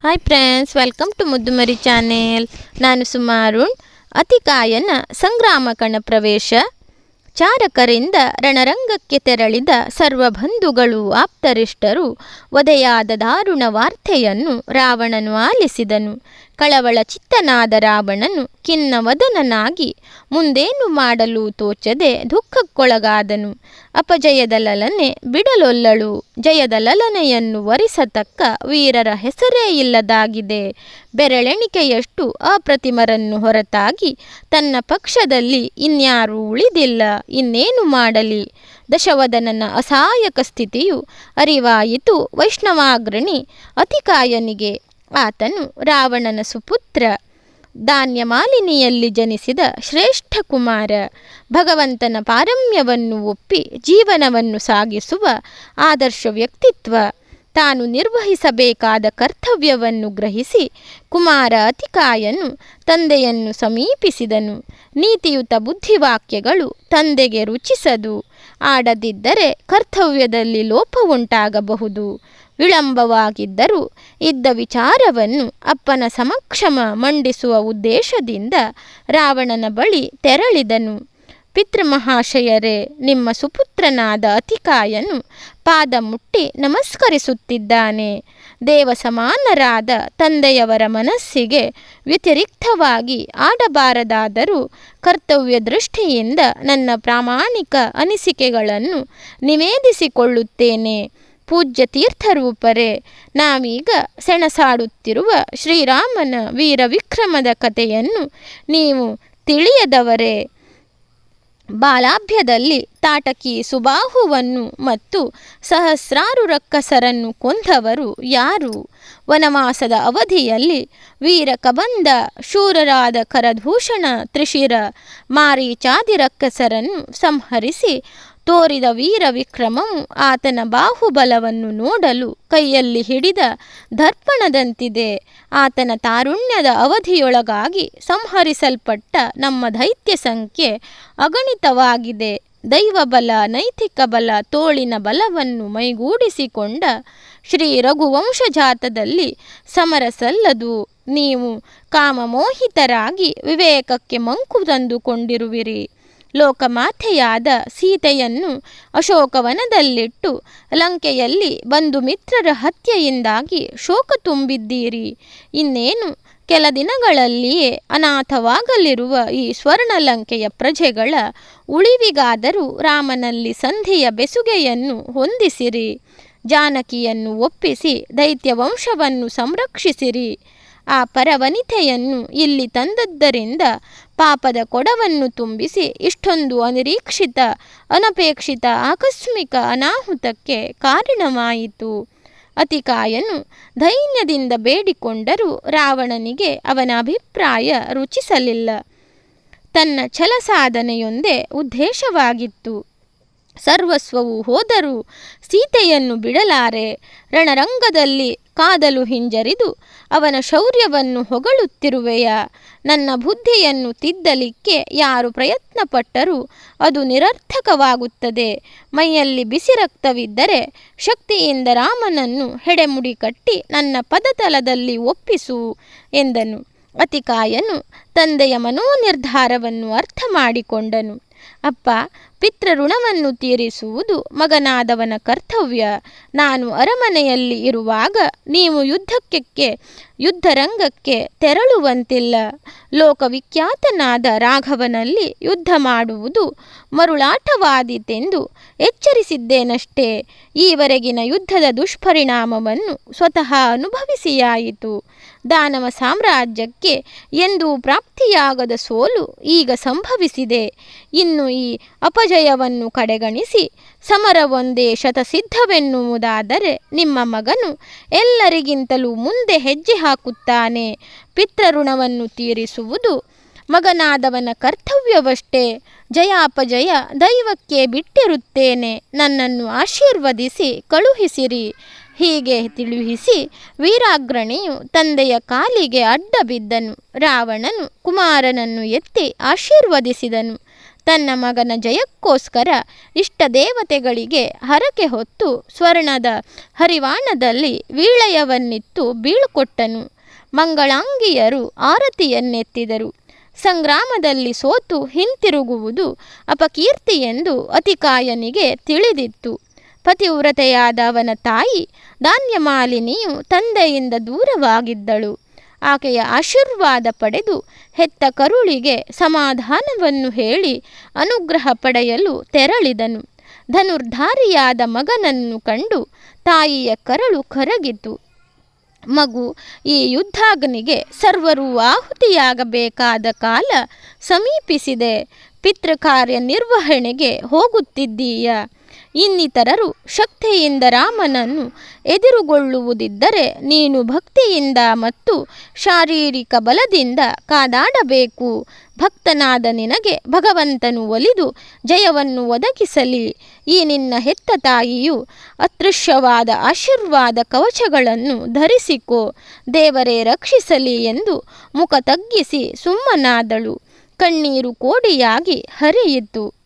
Hi friends, welcome to Muddumari channel. ನಾನು ಸುಮಾರುಣ್. ಅತಿಕಾಯನ ಸಂಗ್ರಾಮ ಕಣ ಪ್ರವೇಶ. ಚಾರಕರಿಂದ ರಣರಂಗಕ್ಕೆ ತೆರಳಿದ ಸರ್ವಬಂಧುಗಳು ಆಪ್ತರಿಷ್ಟರು ವಧೆಯಾದ ದಾರುಣ ವಾರ್ತೆಯನ್ನು ರಾವಣನು ಆಲಿಸಿದನು. ಕಳವಳ ಚಿತ್ತನಾದ ರಾವಣನು ಖಿನ್ನವದನನಾಗಿ ಮುಂದೇನು ಮಾಡಲು ತೋಚದೆ ದುಃಖಕ್ಕೊಳಗಾದನು. ಅಪಜಯದ ಲಲನೆ ಬಿಡಲೊಲ್ಲಳು, ಜಯದ ಲಲನೆಯನ್ನು ವರಿಸತಕ್ಕ ವೀರರ ಹೆಸರೇ ಇಲ್ಲದಾಗಿದೆ. ಬೆರಳೆಣಿಕೆಯಷ್ಟು ಅಪ್ರತಿಮರನ್ನು ಹೊರತಾಗಿ ತನ್ನ ಪಕ್ಷದಲ್ಲಿ ಇನ್ಯಾರೂ ಉಳಿದಿಲ್ಲ. ಇನ್ನೇನು ಮಾಡಲಿ? ದಶವದನನ ಅಸಹಾಯಕ ಸ್ಥಿತಿಯು ಅರಿವಾಯಿತು ವೈಷ್ಣವಾಗ್ರಣಿ ಅತಿಕಾಯನಿಗೆ. ಆತನು ರಾವಣನ ಸುಪುತ್ರ, ಧಾನ್ಯಮಾಲಿನಿಯಲ್ಲಿ ಜನಿಸಿದ ಶ್ರೇಷ್ಠ ಕುಮಾರ. ಭಗವಂತನ ಪಾರಮ್ಯವನ್ನು ಒಪ್ಪಿ ಜೀವನವನ್ನು ಸಾಗಿಸುವ ಆದರ್ಶ ವ್ಯಕ್ತಿತ್ವ. ತಾನು ನಿರ್ವಹಿಸಬೇಕಾದ ಕರ್ತವ್ಯವನ್ನು ಗ್ರಹಿಸಿ ಕುಮಾರ ಅತಿಕಾಯನು ತಂದೆಯನ್ನು ಸಮೀಪಿಸಿದನು. ನೀತಿಯುತ ಬುದ್ಧಿವಾಕ್ಯಗಳು ತಂದೆಗೆ ರುಚಿಸದು. ಆಡದಿದ್ದರೆ ಕರ್ತವ್ಯದಲ್ಲಿ ಲೋಪ ಉಂಟಾಗಬಹುದು. ವಿಳಂಬವಾಗಿದ್ದರೂ ಇದ್ದ ವಿಚಾರವನ್ನು ಅಪ್ಪನ ಸಮಕ್ಷಮ ಮಂಡಿಸುವ ಉದ್ದೇಶದಿಂದ ರಾವಣನ ಬಳಿ ತೆರಳಿದನು. ಪಿತೃಮಹಾಶಯರೇ, ನಿಮ್ಮ ಸುಪುತ್ರನಾದ ಅತಿಕಾಯನು ಪಾದ ಮುಟ್ಟಿ ನಮಸ್ಕರಿಸುತ್ತಿದ್ದಾನೆ. ದೇವ ಸಮಾನರಾದ ತಂದೆಯವರ ಮನಸ್ಸಿಗೆ ವ್ಯತಿರಿಕ್ತವಾಗಿ ಆಡಬಾರದಾದರೂ ಕರ್ತವ್ಯ ದೃಷ್ಟಿಯಿಂದ ನನ್ನ ಪ್ರಾಮಾಣಿಕ ಅನಿಸಿಕೆಗಳನ್ನು ನಿವೇದಿಸಿಕೊಳ್ಳುತ್ತೇನೆ. ಪೂಜ್ಯ ತೀರ್ಥರೂಪರೇ, ನಾವೀಗ ಸೆಣಸಾಡುತ್ತಿರುವ ಶ್ರೀರಾಮನ ವೀರ ವಿಕ್ರಮದ ಕಥೆಯನ್ನು ನೀವು ತಿಳಿಯದವರೇ? ಬಾಲಾಭ್ಯದಲ್ಲಿ ತಾಟಕಿ ಸುಬಾಹುವನ್ನು ಮತ್ತು ಸಹಸ್ರಾರು ರಕ್ಕಸರನ್ನು ಕೊಂದವರು ಯಾರು? ವನವಾಸದ ಅವಧಿಯಲ್ಲಿ ವೀರ ಕಬಂಧ ಶೂರರಾದ ಕರದೂಷಣ ತ್ರಿಶಿರ ಮಾರೀಚಾದಿ ರಕ್ಕಸರನ್ನು ಸಂಹರಿಸಿ ತೋರಿದ ವೀರ ವಿಕ್ರಮವು ಆತನ ಬಾಹುಬಲವನ್ನು ನೋಡಲು ಕೈಯಲ್ಲಿ ಹಿಡಿದ ದರ್ಪಣದಂತಿದೆ. ಆತನ ತಾರುಣ್ಯದ ಅವಧಿಯೊಳಗಾಗಿ ಸಂಹರಿಸಲ್ಪಟ್ಟ ನಮ್ಮ ದೈತ್ಯ ಸಂಖ್ಯೆ ಅಗಣಿತವಾಗಿದೆ. ದೈವಬಲ, ನೈತಿಕ ಬಲ, ತೋಳಿನ ಬಲವನ್ನು ಮೈಗೂಡಿಸಿಕೊಂಡ ಶ್ರೀ ರಘುವಂಶಜಾತದಲ್ಲಿ ಸಮರ ಸಲ್ಲದು. ನೀವು ಕಾಮಮೋಹಿತರಾಗಿ ವಿವೇಕಕ್ಕೆ ಮಂಕು ತಂದುಕೊಂಡಿರುವಿರಿ. ಲೋಕಮಾತೆಯಾದ ಸೀತೆಯನ್ನು ಅಶೋಕವನದಲ್ಲಿಟ್ಟು ಲಂಕೆಯಲ್ಲಿ ಬಂಧು ಮಿತ್ರರ ಹತ್ಯೆಯಿಂದಾಗಿ ಶೋಕ ತುಂಬಿದ್ದೀರಿ. ಇನ್ನೇನು ಕೆಲ ದಿನಗಳಲ್ಲಿಯೇ ಅನಾಥವಾಗಲಿರುವ ಈ ಸ್ವರ್ಣಲಂಕೆಯ ಪ್ರಜೆಗಳ ಉಳಿವಿಗಾದರೂ ರಾಮನಲ್ಲಿ ಸಂಧಿಯ ಬೆಸುಗೆಯನ್ನು ಹೊಂದಿಸಿರಿ. ಜಾನಕಿಯನ್ನು ಒಪ್ಪಿಸಿ ದೈತ್ಯ ವಂಶವನ್ನು ಸಂರಕ್ಷಿಸಿರಿ. ಆ ಪರವನಿತೆಯನ್ನು ಇಲ್ಲಿ ತಂದದ್ದರಿಂದ ಪಾಪದ ಕೊಡವನ್ನು ತುಂಬಿಸಿ ಇಷ್ಟೊಂದು ಅನಿರೀಕ್ಷಿತ, ಅನಪೇಕ್ಷಿತ, ಆಕಸ್ಮಿಕ ಅನಾಹುತಕ್ಕೆ ಕಾರಣವಾಯಿತು. ಅತಿಕಾಯನು ದೈನ್ಯದಿಂದ ಬೇಡಿಕೊಂಡರೂ ರಾವಣನಿಗೆ ಅವನ ಅಭಿಪ್ರಾಯ ರುಚಿಸಲಿಲ್ಲ. ತನ್ನ ಛಲ ಸಾಧನೆಯೊಂದೇ ಉದ್ದೇಶವಾಗಿತ್ತು. ಸರ್ವಸ್ವವು ಹೋದರೂ ಸೀತೆಯನ್ನು ಬಿಡಲಾರೆ. ರಣರಂಗದಲ್ಲಿ ಕಾದಲು ಹಿಂಜರಿದು ಅವನ ಶೌರ್ಯವನ್ನು ಹೊಗಳುತ್ತಿರುವೆಯ? ನನ್ನ ಬುದ್ಧಿಯನ್ನು ತಿದ್ದಲಿಕ್ಕೆ ಯಾರು ಪ್ರಯತ್ನ ಪಟ್ಟರೂ ಅದು ನಿರರ್ಥಕವಾಗುತ್ತದೆ. ಮೈಯಲ್ಲಿ ಬಿಸಿ ರಕ್ತವಿದ್ದರೆ ಶಕ್ತಿಯಿಂದ ರಾಮನನ್ನು ಹೆಡೆಮುಡಿ ಕಟ್ಟಿ ನನ್ನ ಪದತಲದಲ್ಲಿ ಒಪ್ಪಿಸು ಎಂದನು. ಅತಿಕಾಯನು ತಂದೆಯ ಮನೋನಿರ್ಧಾರವನ್ನು ಅರ್ಥ ಮಾಡಿಕೊಂಡನು. ಅಪ್ಪ, ಪಿತೃಋಣವನ್ನು ತೀರಿಸುವುದು ಮಗನಾದವನ ಕರ್ತವ್ಯ. ನಾನು ಅರಮನೆಯಲ್ಲಿ ಇರುವಾಗ ನೀವು ಯುದ್ಧರಂಗಕ್ಕೆ ತೆರಳುವಂತಿಲ್ಲ. ಲೋಕವಿಖ್ಯಾತನಾದ ರಾಘವನಲ್ಲಿ ಯುದ್ಧ ಮಾಡುವುದು ಮರುಳಾಟವಾದೀತೆಂದು ಎಚ್ಚರಿಸಿದ್ದೇನಷ್ಟೇ. ಈವರೆಗಿನ ಯುದ್ಧದ ದುಷ್ಪರಿಣಾಮವನ್ನು ಸ್ವತಃ ಅನುಭವಿಸಿಯಾಯಿತು. ದಾನವ ಸಾಮ್ರಾಜ್ಯಕ್ಕೆ ಎಂದೂ ಪ್ರಾಪ್ತಿಯಾಗದ ಸೋಲು ಈಗ ಸಂಭವಿಸಿದೆ. ಇನ್ನು ಈ ಅಪಜಯವನ್ನು ಕಡೆಗಣಿಸಿ ಸಮರವೊಂದೇ ಶತಸಿದ್ಧವೆನ್ನುವುದಾದರೆ ನಿಮ್ಮ ಮಗನು ಎಲ್ಲರಿಗಿಂತಲೂ ಮುಂದೆ ಹೆಜ್ಜೆ ಹಾಕುತ್ತಾನೆ. ಪಿತೃಋಣವನ್ನು ತೀರಿಸುವುದು ಮಗನಾದವನ ಕರ್ತವ್ಯವಷ್ಟೇ. ಜಯಾಪಜಯ ದೈವಕ್ಕೆ ಬಿಟ್ಟಿರುತ್ತೇನೆ. ನನ್ನನ್ನು ಆಶೀರ್ವದಿಸಿ ಕಳುಹಿಸಿರಿ. ಹೀಗೆ ತಿಳಿಸಿ ವೀರಾಗ್ರಣಿಯು ತಂದೆಯ ಕಾಲಿಗೆ ಅಡ್ಡ ಬಿದ್ದನು. ರಾವಣನು ಕುಮಾರನನ್ನು ಎತ್ತಿ ಆಶೀರ್ವದಿಸಿದನು. ತನ್ನ ಮಗನ ಜಯಕ್ಕೋಸ್ಕರ ಇಷ್ಟ ದೇವತೆಗಳಿಗೆ ಹರಕೆ ಹೊತ್ತು ಸ್ವರ್ಣದ ಹರಿವಾಣದಲ್ಲಿ ವೀಳಯವನ್ನಿತ್ತು ಬೀಳ್ಕೊಟ್ಟನು. ಮಂಗಳಾಂಗಿಯರು ಆರತಿಯನ್ನೆತ್ತಿದರು. ಸಂಗ್ರಾಮದಲ್ಲಿ ಸೋತು ಹಿಂತಿರುಗುವುದು ಅಪಕೀರ್ತಿಯೆಂದು ಅತಿಕಾಯನಿಗೆ ತಿಳಿದಿತ್ತು. ಪತಿವ್ರತೆಯಾದ ಅವನ ತಾಯಿ ಧಾನ್ಯಮಾಲಿನಿಯು ತಂದೆಯಿಂದ ದೂರವಾಗಿದ್ದಳು. ಆಕೆಯ ಆಶೀರ್ವಾದ ಪಡೆದು ಹೆತ್ತ ಕರುಳಿಗೆ ಸಮಾಧಾನವನ್ನು ಹೇಳಿ ಅನುಗ್ರಹ ಪಡೆಯಲು ತೆರಳಿದನು. ಧನುರ್ಧಾರಿಯಾದ ಮಗನನ್ನು ಕಂಡು ತಾಯಿಯ ಕರಳು ಕರಗಿತು. ಮಗು, ಈ ಯುದ್ಧಾಗ್ನಿಗೆ ಸರ್ವರೂ ಆಹುತಿಯಾಗಬೇಕಾದ ಕಾಲ ಸಮೀಪಿಸಿದೆ. ಪಿತೃಕಾರ್ಯ ನಿರ್ವಹಣೆಗೆ ಹೋಗುತ್ತಿದ್ದೀಯ. ಇನ್ನಿತರರು ಶಕ್ತಿಯಿಂದ ರಾಮನನ್ನು ಎದುರುಗೊಳ್ಳುವುದಿದ್ದರೆ ನೀನು ಭಕ್ತಿಯಿಂದ ಮತ್ತು ಶಾರೀರಿಕ ಬಲದಿಂದ ಕಾದಾಡಬೇಕು. ಭಕ್ತನಾದ ನಿನಗೆ ಭಗವಂತನು ಒಲಿದು ಜಯವನ್ನು ಒದಗಿಸಲಿ. ಈ ನಿನ್ನ ಹೆತ್ತ ತಾಯಿಯು ಅದೃಶ್ಯವಾದ ಆಶೀರ್ವಾದ ಕವಚಗಳನ್ನು ಧರಿಸಿಕೋ, ದೇವರೇ ರಕ್ಷಿಸಲಿ ಎಂದು ಮುಖ ತಗ್ಗಿಸಿ ಸುಮ್ಮನಾದಳು. ಕಣ್ಣೀರು ಕೋಡಿಯಾಗಿ ಹರಿಯಿತು.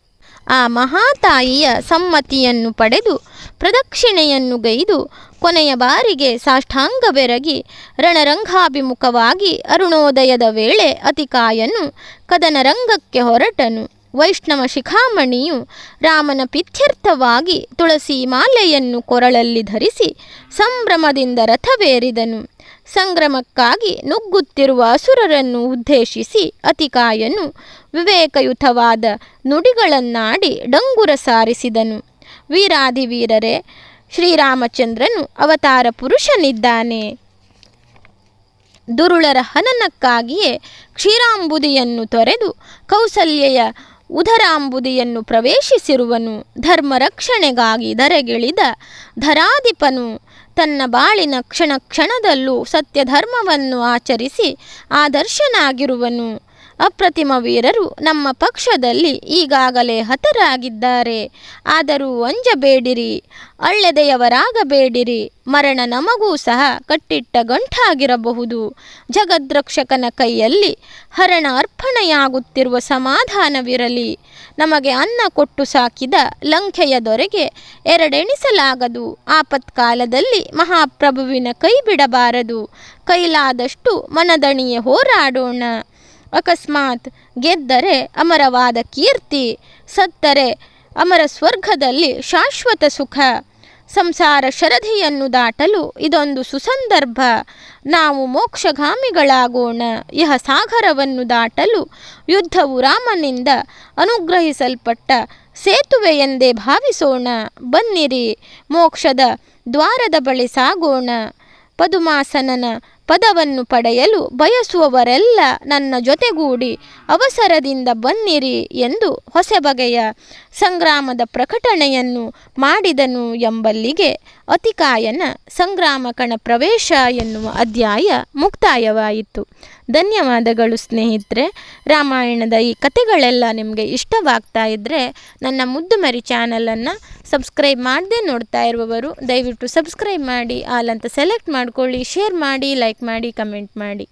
ಆ ಮಹಾತಾಯಿಯ ಸಮ್ಮತಿಯನ್ನು ಪಡೆದು ಪ್ರದಕ್ಷಿಣೆಯನ್ನು ಗೈದು ಕೊನೆಯ ಬಾರಿಗೆ ಸಾಷ್ಟಾಂಗವೆರಗಿ ರಣರಂಗಾಭಿಮುಖವಾಗಿ ಅರುಣೋದಯದ ವೇಳೆ ಅತಿಕಾಯನು ಕದನರಂಗಕ್ಕೆ ಹೊರಟನು. ವೈಷ್ಣವ ಶಿಖಾಮಣಿಯು ರಾಮನ ಪಿತ್ಯರ್ಥವಾಗಿ ತುಳಸಿ ಮಾಲೆಯನ್ನು ಕೊರಳಲ್ಲಿ ಧರಿಸಿ ಸಂಭ್ರಮದಿಂದ ರಥವೇರಿದನು. ಸಂಗ್ರಮಕ್ಕಾಗಿ ನುಗ್ಗುತ್ತಿರುವ ಅಸುರರನ್ನು ಉದ್ದೇಶಿಸಿ ಅತಿಕಾಯನು ವಿವೇಕಯುತವಾದ ನುಡಿಗಳನ್ನಾಡಿ ಡಂಗುರ ಸಾರಿಸಿದನು. ವೀರಾಧಿವೀರರೇ, ಶ್ರೀರಾಮಚಂದ್ರನು ಅವತಾರ ಪುರುಷನಿದ್ದಾನೆ. ದುರುಳರ ಹನನಕ್ಕಾಗಿಯೇ ಕ್ಷೀರಾಂಬುದಿಯನ್ನು ತೊರೆದು ಕೌಸಲ್ಯೆಯ ಉದರಾಂಬುದಿಯನ್ನು ಪ್ರವೇಶಿಸಿರುವನು. ಧರ್ಮ ರಕ್ಷಣೆಗಾಗಿ ಧರೆಗಿಳಿದ ಧರಾಧಿಪನು ತನ್ನ ಬಾಳಿನ ಕ್ಷಣ ಕ್ಷಣದಲ್ಲೂ ಸತ್ಯಧರ್ಮವನ್ನು ಆಚರಿಸಿ ಆದರ್ಶನಾಗಿರುವನು. ಅಪ್ರತಿಮ ವೀರರು ನಮ್ಮ ಪಕ್ಷದಲ್ಲಿ ಈಗಾಗಲೇ ಹತರಾಗಿದ್ದಾರೆ. ಆದರೂ ಅಂಜಬೇಡಿರಿ, ಅಳ್ಳೆದೆಯವರಾಗಬೇಡಿರಿ. ಮರಣ ನಮಗೂ ಸಹ ಕಟ್ಟಿಟ್ಟ ಗಂಟಾಗಿರಬಹುದು. ಜಗದ್ರಕ್ಷಕನ ಕೈಯಲ್ಲಿ ಹರಣ ಅರ್ಪಣೆಯಾಗುತ್ತಿರುವ ಸಮಾಧಾನವಿರಲಿ. ನಮಗೆ ಅನ್ನ ಕೊಟ್ಟು ಸಾಕಿದ ಲಂಕೆಯ ದೊರೆಗೆ ಎರಡೆಣಿಸಲಾಗದು. ಆಪತ್ಕಾಲದಲ್ಲಿ ಮಹಾಪ್ರಭುವಿನ ಕೈ ಬಿಡಬಾರದು. ಕೈಲಾದಷ್ಟು ಮನದಣಿಯೇ ಹೋರಾಡೋಣ. ಅಕಸ್ಮಾತ್ ಗೆದ್ದರೆ ಅಮರವಾದ ಕೀರ್ತಿ, ಸತ್ತರೆ ಅಮರ ಸ್ವರ್ಗದಲ್ಲಿ ಶಾಶ್ವತ ಸುಖ. ಸಂಸಾರ ಶರಧಿಯನ್ನು ದಾಟಲು ಇದೊಂದು ಸುಸಂದರ್ಭ. ನಾವು ಮೋಕ್ಷಗಾಮಿಗಳಾಗೋಣ. ಇಹ ಸಾಗರವನ್ನು ದಾಟಲು ಯುದ್ಧವು ರಾಮನಿಂದ ಅನುಗ್ರಹಿಸಲ್ಪಟ್ಟ ಸೇತುವೆ ಎಂದೇ ಭಾವಿಸೋಣ. ಬನ್ನಿರಿ, ಮೋಕ್ಷದ ದ್ವಾರದ ಬಳಿ ಸಾಗೋಣ. ಪದುಮಾಸನನ ಪದವನ್ನು ಪಡೆಯಲು ಬಯಸುವವರೆಲ್ಲ ನನ್ನ ಜೊತೆಗೂಡಿ ಅವಸರದಿಂದ ಬನ್ನಿರಿ ಎಂದು ಹೊಸ ಬಗೆಯ ಸಂಗ್ರಾಮದ ಪ್ರಕಟಣೆಯನ್ನು ಮಾಡಿದನು ಎಂಬಲ್ಲಿಗೆ ಅತಿಕಾಯನ ಸಂಗ್ರಾಮಕಣ ಪ್ರವೇಶ ಎನ್ನುವ ಅಧ್ಯಾಯ ಮುಕ್ತಾಯವಾಯಿತು. ಧನ್ಯವಾದಗಳು ಸ್ನೇಹಿತರೆ. ರಾಮಾಯಣದ ಈ ಕಥೆಗಳೆಲ್ಲ ನಿಮಗೆ ಇಷ್ಟವಾಗ್ತಾ ಇದ್ದರೆ ನನ್ನ ಮುದ್ದು ಮರಿ ಚಾನಲನ್ನು ಸಬ್ಸ್ಕ್ರೈಬ್ ಮಾಡದೆ ನೋಡ್ತಾ ಇರುವವರು ದಯವಿಟ್ಟು ಸಬ್ಸ್ಕ್ರೈಬ್ ಮಾಡಿ, ಆಲ್ ಅಂತ ಸೆಲೆಕ್ಟ್ ಮಾಡ್ಕೊಳ್ಳಿ, ಶೇರ್ ಮಾಡಿ, ಲೈಕ್ ಮಾಡಿ, ಕಮೆಂಟ್ ಮಾಡಿ.